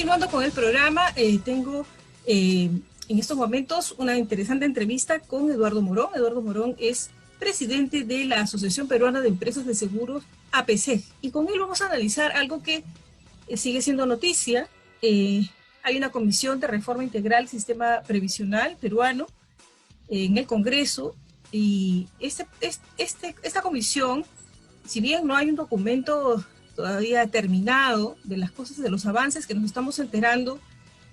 continuando con el programa, tengo en estos momentos una interesante entrevista con Eduardo Morón. Eduardo Morón es presidente de la Asociación Peruana de Empresas de Seguros, APSEG, y con él vamos a analizar algo que sigue siendo noticia. Hay una comisión de reforma integral del sistema previsional peruano en el Congreso, y esta comisión, si bien no hay un documento todavía terminado de las cosas, de los avances que nos estamos enterando,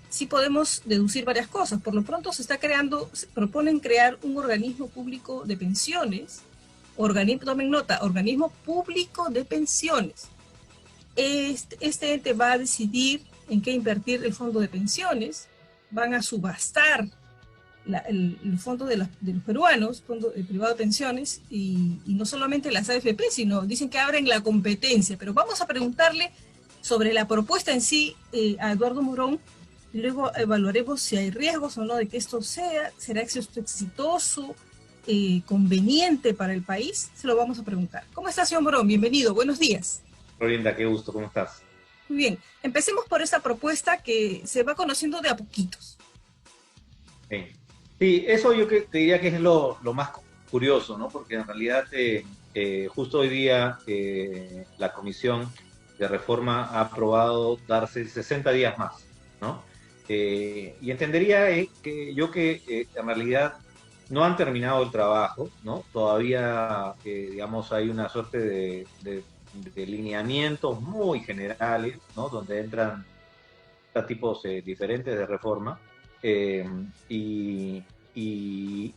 sí podemos deducir varias cosas. Por lo pronto proponen crear un organismo público de pensiones, tomen nota, organismo público de pensiones. Este ente va a decidir en qué invertir el fondo de pensiones, van a subastar el fondo de los peruanos, fondo privado de pensiones, y no solamente las AFP, sino dicen que abren la competencia. Pero vamos a preguntarle sobre la propuesta en sí a Eduardo Morón, y luego evaluaremos si hay riesgos o no de que esto será exitoso, conveniente para el país. Se lo vamos a preguntar. ¿Cómo está, señor Morón? Bienvenido, buenos días. Florinda, qué gusto, ¿cómo estás? Muy bien, empecemos por esta propuesta que se va conociendo de a poquitos. Bien. Sí, eso yo te diría que es lo más curioso, ¿no? Porque en realidad justo hoy día la Comisión de Reforma ha aprobado darse 60 días más, ¿no? Y entendería que en realidad no han terminado el trabajo, ¿no? Todavía, digamos, hay una suerte de lineamientos muy generales, ¿no? Donde entran tipos diferentes de reforma. Y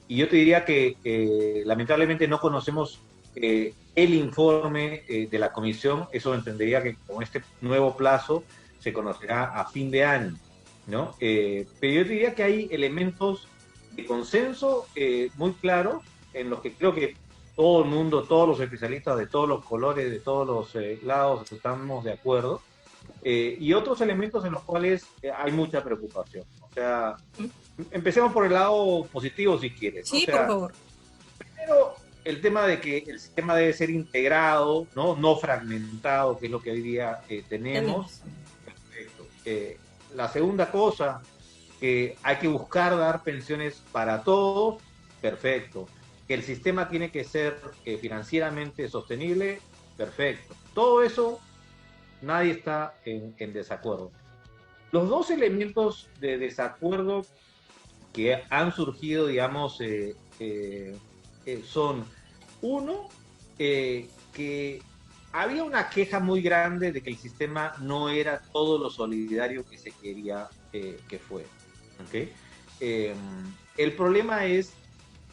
yo te diría que lamentablemente no conocemos el informe de la comisión. Eso entendería que con este nuevo plazo se conocerá a fin de año, ¿no? Pero yo te diría que hay elementos de consenso muy claros en los que creo que todo el mundo, todos los especialistas de todos los colores, de todos los lados, estamos de acuerdo. Y otros elementos en los cuales hay mucha preocupación. O sea, empecemos por el lado positivo, si quieres. Sí, o sea, por favor. Primero, el tema de que el sistema debe ser integrado, no fragmentado, que es lo que hoy día tenemos. Perfecto. La segunda cosa, que hay que buscar dar pensiones para todos. Perfecto. Que el sistema tiene que ser financieramente sostenible. Perfecto. Todo eso, nadie está en desacuerdo. Los dos elementos de desacuerdo que han surgido, digamos, son, uno, que había una queja muy grande de que el sistema no era todo lo solidario que se quería que fuera. ¿Okay? El problema es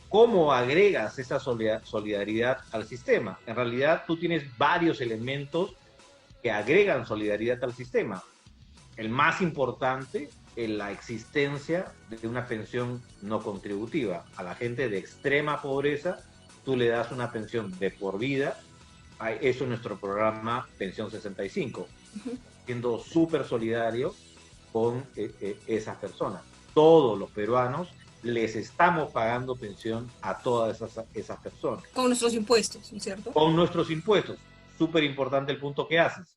cómo agregas esa solidaridad al sistema. En realidad, tú tienes varios elementos que agregan solidaridad al sistema. El más importante es la existencia de una pensión no contributiva. A la gente de extrema pobreza, tú le das una pensión de por vida. Eso es nuestro programa Pensión 65, siendo súper solidario con esas personas. Todos los peruanos les estamos pagando pensión a todas esas personas. Con nuestros impuestos, ¿no es cierto? Con nuestros impuestos. Súper importante el punto que haces.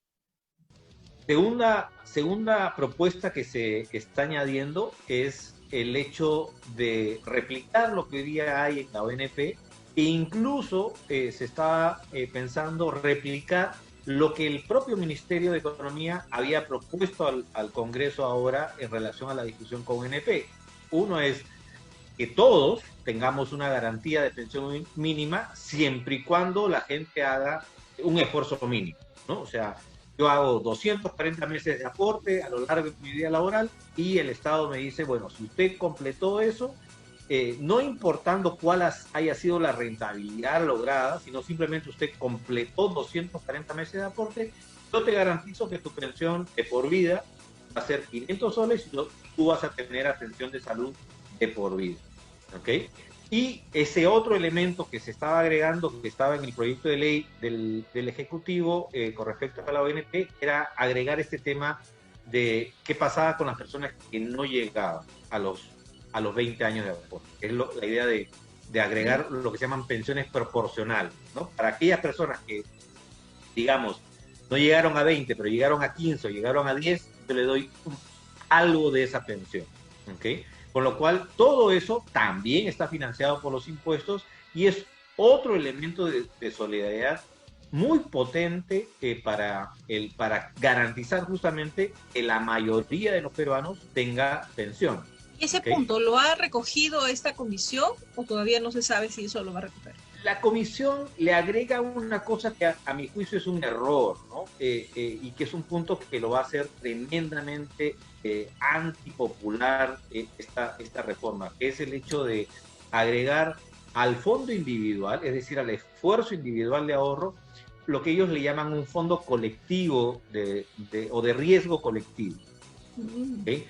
Segunda propuesta que se está añadiendo es el hecho de replicar lo que hoy día hay en la ONP, e incluso se está pensando replicar lo que el propio Ministerio de Economía había propuesto al Congreso ahora en relación a la discusión con ONP. Uno es que todos tengamos una garantía de pensión mínima siempre y cuando la gente haga un esfuerzo mínimo, ¿no? O sea, yo hago 240 meses de aporte a lo largo de mi vida laboral y el Estado me dice, bueno, si usted completó eso, no importando cuál haya sido la rentabilidad lograda, sino simplemente usted completó 240 meses de aporte, yo te garantizo que tu pensión de por vida va a ser 500 soles y tú vas a tener atención de salud de por vida. ¿Ok? Y ese otro elemento que se estaba agregando, que estaba en el proyecto de ley del Ejecutivo con respecto a la ONP, era agregar este tema de qué pasaba con las personas que no llegaban a los 20 años de aporte. Es la idea de agregar lo que se llaman pensiones proporcionales, ¿no? Para aquellas personas que, digamos, no llegaron a 20, pero llegaron a 15 o llegaron a 10, yo le doy algo de esa pensión. ¿Ok? Con lo cual, todo eso también está financiado por los impuestos y es otro elemento de solidaridad muy potente para garantizar justamente que la mayoría de los peruanos tenga pensión. ¿Y ese ¿Okay? punto lo ha recogido esta comisión o todavía no se sabe si eso lo va a recoger? La comisión le agrega una cosa que a mi juicio es un error, ¿no? Y que es un punto que lo va a hacer tremendamente antipopular esta reforma, que es el hecho de agregar al fondo individual, es decir, al esfuerzo individual de ahorro, lo que ellos le llaman un fondo colectivo o de riesgo colectivo. ¿Okay?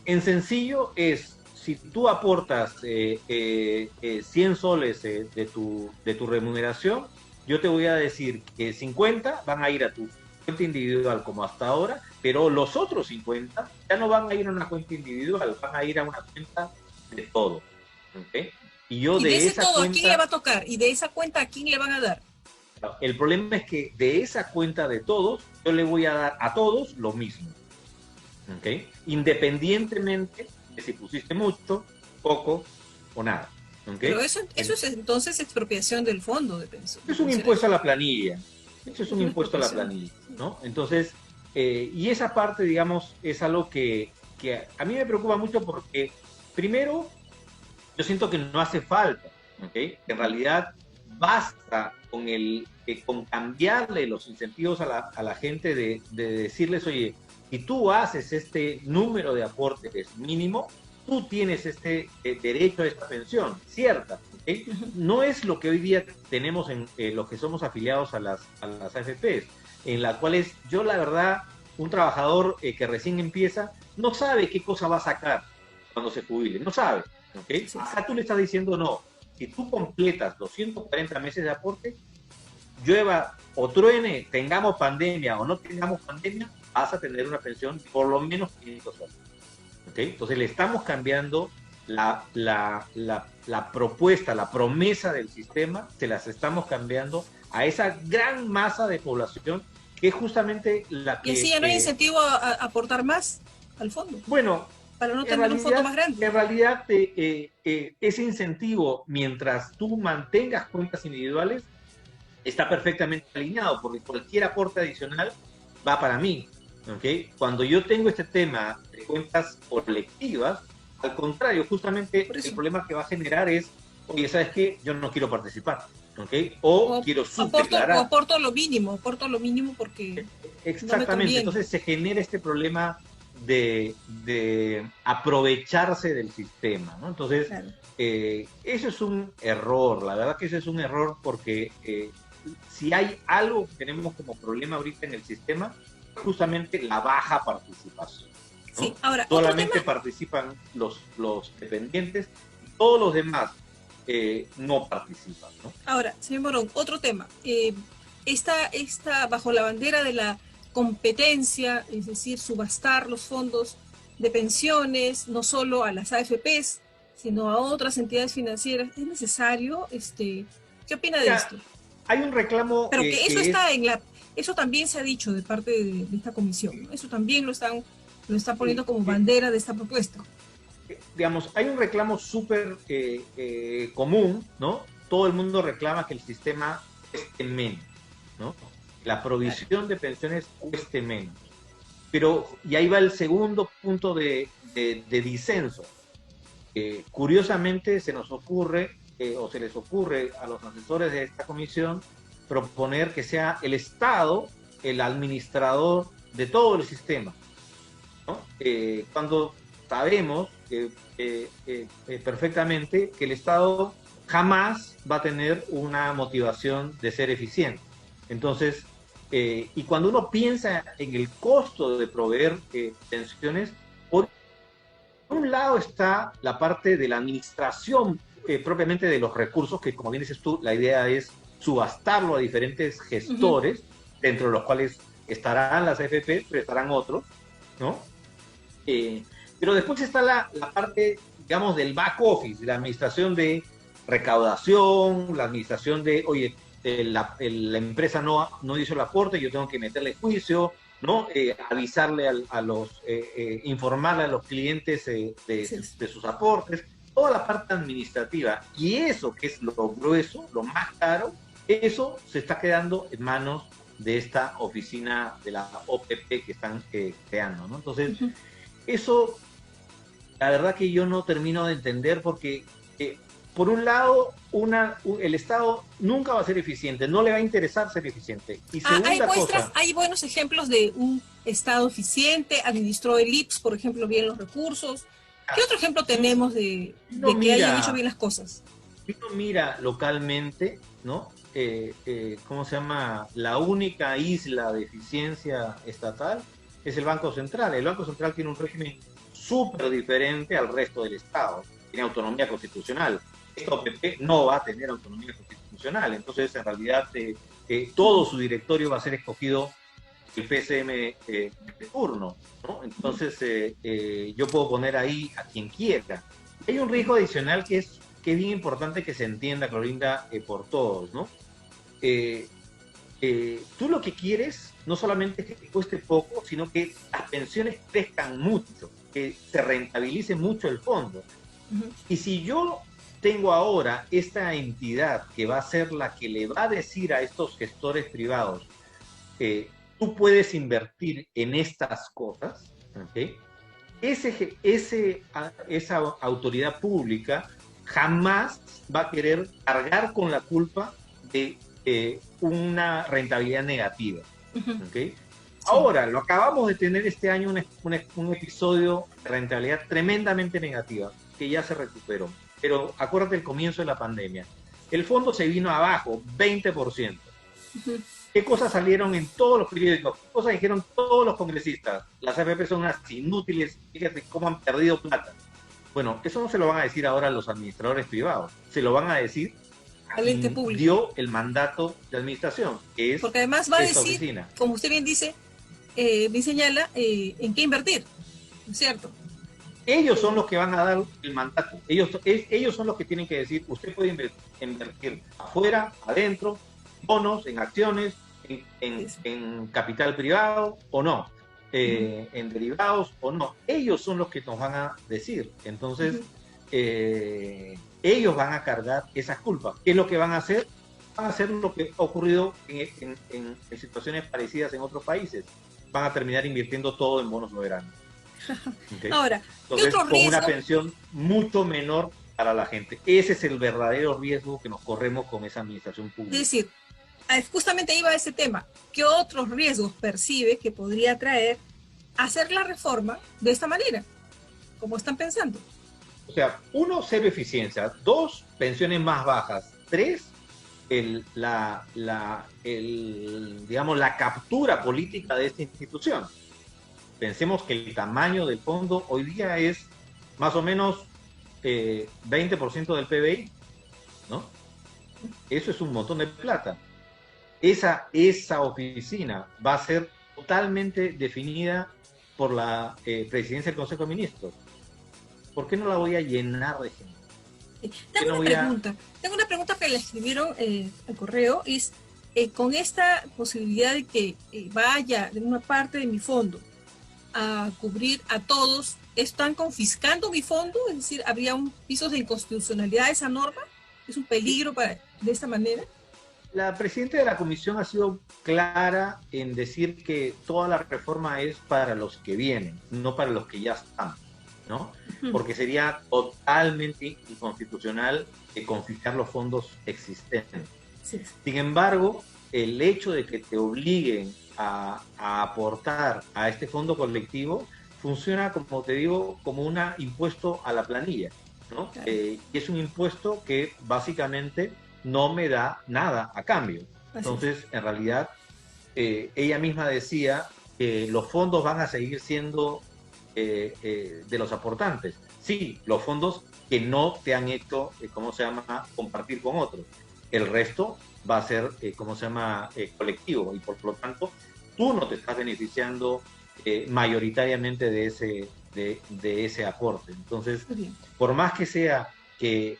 En sencillo es, si tú aportas 100 soles de tu remuneración, yo te voy a decir que 50 van a ir a tu cuenta individual como hasta ahora, pero los otros 50 ya no van a ir a una cuenta individual, van a ir a una cuenta de todo. ¿Okay? Y yo ¿Y de ese todo a quién le va a tocar? ¿Y de esa cuenta a quién le van a dar? El problema es que de esa cuenta de todos, yo le voy a dar a todos lo mismo. ¿Okay? Independientemente de si pusiste mucho, poco o nada. ¿Okay? Pero eso es entonces expropiación del fondo de pensión. Es un impuesto a la planilla. Eso es un impuesto a la planilla, ¿no? Entonces, y esa parte, digamos, es algo que a mí me preocupa mucho porque, primero, yo siento que no hace falta, ¿okay? En realidad, basta con cambiarle los incentivos a la gente de decirles, oye, si tú haces este número de aportes mínimo, tú tienes este derecho a esta pensión, cierta. ¿Okay? No es lo que hoy día tenemos en los que somos afiliados a las AFPs, en las cuales yo, la verdad, un trabajador que recién empieza, no sabe qué cosa va a sacar cuando se jubile, no sabe. ¿Okay? Sí. Acá tú le estás diciendo, no, si tú completas 240 meses de aporte, llueva o truene, tengamos pandemia o no tengamos pandemia, vas a tener una pensión de por lo menos 500 soles. ¿Okay? Entonces le estamos cambiando la propuesta, la promesa del sistema, se las estamos cambiando a esa gran masa de población que es justamente la que... ¿Y así ya no hay incentivo a aportar más al fondo? Bueno, para no tener un fondo más grande. En realidad, ese incentivo, mientras tú mantengas cuentas individuales, está perfectamente alineado, porque cualquier aporte adicional va para mí. ¿Okay? Cuando yo tengo este tema de cuentas colectivas, al contrario, justamente el problema que va a generar es, oye, ¿sabes qué? Yo no quiero participar, ¿okay? O quiero subdeclarar. O aporto lo mínimo porque exactamente, no entonces se genera este problema de aprovecharse del sistema, ¿no? Entonces, claro. Eso es un error, la verdad que eso es un error porque si hay algo que tenemos como problema ahorita en el sistema, justamente la baja participación, ¿no? Sí, ahora, solamente participan los dependientes y todos los demás no participan, ¿no? Ahora, señor Morón, otro tema. Esta bajo la bandera de la competencia, es decir, subastar los fondos de pensiones, no solo a las AFPs, sino a otras entidades financieras, ¿es necesario? ¿Qué opina de esto? Hay un reclamo... Pero que eso está eso también se ha dicho de parte de esta comisión, ¿no? Eso también lo están poniendo como bandera de esta propuesta. Digamos, hay un reclamo súper común, ¿no? Todo el mundo reclama que el sistema cueste menos, ¿no? La provisión de pensiones cueste menos. Pero, y ahí va el segundo punto de disenso. Curiosamente se nos ocurre, o se les ocurre a los asesores de esta comisión, proponer que sea el Estado el administrador de todo el sistema, ¿no? Cuando sabemos perfectamente que el Estado jamás va a tener una motivación de ser eficiente. Entonces, y cuando uno piensa en el costo de proveer pensiones, por un lado está la parte de la administración propiamente de los recursos, que como bien dices tú, la idea es subastarlo a diferentes gestores, dentro de los cuales estarán las AFP, pero estarán otros, ¿no? Pero después está la parte, digamos, del back office, la administración de recaudación, la administración de, oye, la empresa no hizo el aporte, yo tengo que meterle juicio, ¿no? Avisarle informarle a los clientes Sí. de sus aportes, toda la parte administrativa. Y eso, que es lo grueso, lo más caro, eso se está quedando en manos de esta oficina de la OPP que están creando, ¿no? Entonces, Ujú. eso, la verdad que yo no termino de entender porque, por un lado, el Estado nunca va a ser eficiente, no le va a interesar ser eficiente. Y Hay segunda muestras, cosa, hay buenos ejemplos de un Estado eficiente, administró el IPS, por ejemplo, bien los recursos. ¿Qué otro ejemplo si, tenemos si uno de que hayan hecho mira, bien las cosas? si uno mira localmente, ¿no? ¿Cómo se llama? La única isla de eficiencia estatal es el Banco Central. El Banco Central tiene un régimen súper diferente al resto del Estado. Tiene autonomía constitucional. Esta OPP no va a tener autonomía constitucional. Entonces, en realidad, todo su directorio va a ser escogido el PCM de turno, ¿no? Entonces, yo puedo poner ahí a quien quiera. Hay un riesgo adicional que es bien importante que se entienda, Clorinda, por todos, ¿no? Eh, tú lo que quieres no solamente es que te cueste poco, sino que las pensiones crezcan mucho, que se rentabilice mucho el fondo. Ujú. Y si yo tengo ahora esta entidad que va a ser la que le va a decir a estos gestores privados, tú puedes invertir en estas cosas, ¿ok? Esa autoridad pública jamás va a querer cargar con la culpa de una rentabilidad negativa. Ujú. ¿Okay? Sí. Ahora, lo acabamos de tener este año un episodio de rentabilidad tremendamente negativa, que ya se recuperó. Pero acuérdate el comienzo de la pandemia. El fondo se vino abajo, 20%. Ujú. ¿Qué cosas salieron en todos los periódicos? ¿Qué cosas dijeron todos los congresistas? Las AFP son unas inútiles, fíjate cómo han perdido plata. Bueno, eso no se lo van a decir ahora a los administradores privados, se lo van a decir a Al ente quien público. dio el mandato de administración, que es Porque además va a esta decir, oficina. como usted bien dice, bien señala, en qué invertir, ¿no es cierto? Ellos son los que van a dar el mandato. Ellos son los que tienen que decir, usted puede invertir afuera, adentro, bonos, en acciones, Eso. en capital privado o no, Ujú. en derivados o no. Ellos son los que nos van a decir. Entonces, Ujú. ellos van a cargar esas culpas. ¿Qué es lo que van a hacer? Van a hacer lo que ha ocurrido en situaciones parecidas en otros países. Van a terminar invirtiendo todo en bonos soberanos. ¿Okay? Ahora, ¿qué Entonces, otro con una riesgo? pensión mucho menor para la gente. Ese es el verdadero riesgo que nos corremos con esa administración Es pública. decir, justamente iba a ese tema. ¿Qué otros riesgos percibe que podría traer hacer la reforma de esta manera? Como están pensando. O sea, uno, cero eficiencia. Dos, pensiones más bajas. Tres, digamos, la captura política de esta institución. Pensemos que el tamaño del fondo hoy día es más o menos 20% del PBI, ¿no? Eso es un montón de plata. Esa oficina va a ser totalmente definida por la presidencia del Consejo de Ministros. ¿Por qué no la voy a llenar de gente? ¿Por qué Tengo no una voy a...? pregunta. Tengo una pregunta que le escribieron al correo. Es, con esta posibilidad de que vaya de una parte de mi fondo a cubrir a todos, ¿están confiscando mi fondo? Es decir, ¿habría un piso de inconstitucionalidad de esa norma? ¿Es un peligro de esta manera? La presidenta de la comisión ha sido clara en decir que toda la reforma es para los que vienen, no para los que ya están, ¿no? Ujú. Porque sería totalmente inconstitucional confiscar los fondos existentes. Sí. Sin embargo, el hecho de que te obliguen a aportar a este fondo colectivo funciona, como te digo, como un impuesto a la planilla, ¿no? Claro. Y es un impuesto que básicamente no me da nada a cambio. Así es. Entonces, en realidad, ella misma decía que los fondos van a seguir siendo de los aportantes. Sí, los fondos que no te han hecho, ¿cómo se llama?, compartir con otros. El resto va a ser, ¿cómo se llama?, colectivo, y por lo tanto, tú no te estás beneficiando mayoritariamente de ese aporte. Entonces, Muy bien. por más que sea que,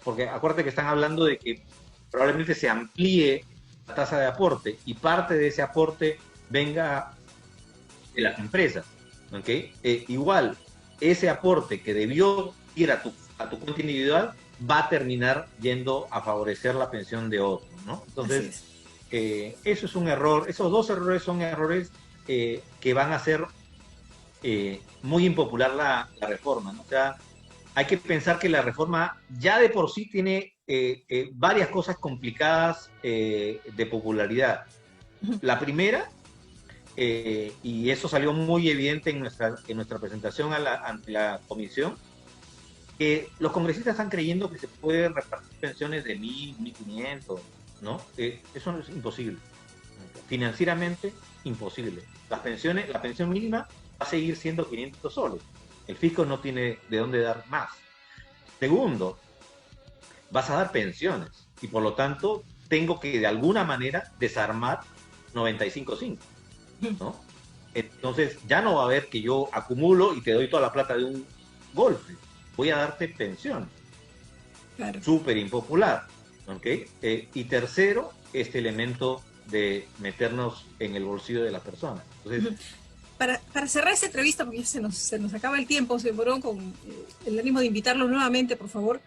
porque acuérdate que están hablando de que probablemente se amplíe la tasa de aporte y parte de ese aporte venga de las empresas. ¿Okay? Igual, ese aporte que debió ir a tu cuenta individual va a terminar yendo a favorecer la pensión de otro, ¿no? Entonces, eso es un error. Esos dos errores son errores que van a hacer muy impopular la reforma, ¿no? O sea, hay que pensar que la reforma ya de por sí tiene varias cosas complicadas de popularidad. La primera, y eso salió muy evidente en nuestra presentación ante la comisión, que los congresistas están creyendo que se pueden repartir pensiones de 1.000, 1.500, ¿no? Eso no es imposible. Financieramente, imposible. La pensión mínima va a seguir siendo 500 soles. El fisco no tiene de dónde dar más. Segundo, vas a dar pensiones y por lo tanto tengo que de alguna manera desarmar 95.5, ¿no? Entonces ya no va a haber que yo acumulo y te doy toda la plata de un golpe. Voy a darte pensión. Claro. Súper impopular, ¿ok? Y tercero, este elemento de meternos en el bolsillo de la persona. Entonces, para cerrar esta entrevista, porque se nos acaba el tiempo, señor Morón, con el ánimo de invitarlo nuevamente, por favor.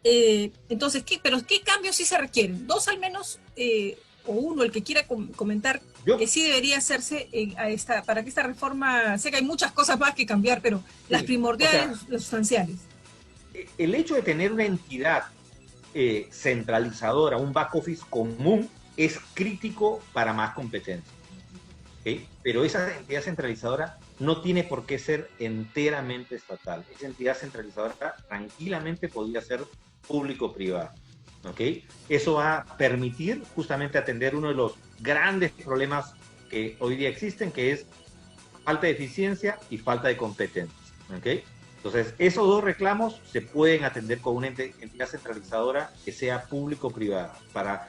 Entonces, ¿qué cambios sí se requieren? Dos al menos, o uno, el que quiera comentar, que sí debería hacerse para que esta reforma, sé que hay muchas cosas más que cambiar, pero las primordiales, las sustanciales. El hecho de tener una entidad centralizadora, un back office común, es crítico para más competencia. ¿Okay? Pero esa entidad centralizadora no tiene por qué ser enteramente estatal. Esa entidad centralizadora tranquilamente podría ser público-privada. ¿Okay? Eso va a permitir justamente atender uno de los grandes problemas que hoy día existen, que es falta de eficiencia y falta de competencia. ¿Okay? Entonces, esos dos reclamos se pueden atender con una entidad centralizadora que sea público-privada para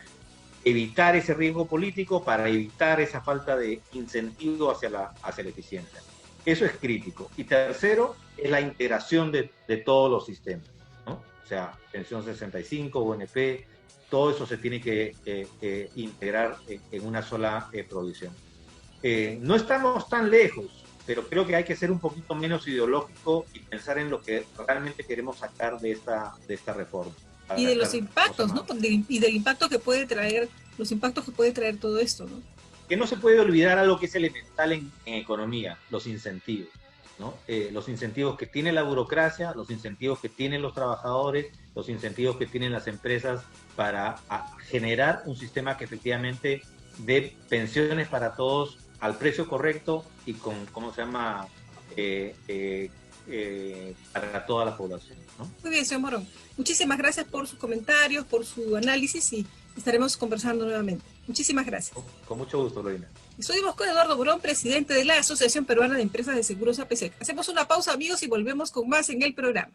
evitar ese riesgo político, para evitar esa falta de incentivo hacia la eficiencia. Eso es crítico. Y tercero, es la integración de todos los sistemas, ¿no? O sea, pensión 65, UNP, todo eso se tiene que integrar en una sola provisión. No estamos tan lejos, pero creo que hay que ser un poquito menos ideológico y pensar en lo que realmente queremos sacar de esta reforma. Y de los impactos, ¿no? Y del impacto que puede traer, los impactos que puede traer todo esto, ¿no? Que no se puede olvidar algo que es elemental en economía, los incentivos, ¿no? Los incentivos que tiene la burocracia, los incentivos que tienen los trabajadores, los incentivos que tienen las empresas para generar un sistema que efectivamente dé pensiones para todos al precio correcto y con, ¿cómo se llama?, para toda la población, ¿no? Muy bien, señor Morón. Muchísimas gracias por sus comentarios, por su análisis y estaremos conversando nuevamente. Muchísimas gracias. Con mucho gusto, Lorena. Estuvimos con Eduardo Morón, presidente de la Asociación Peruana de Empresas de Seguros APESEC. Hacemos una pausa, amigos, y volvemos con más en el programa.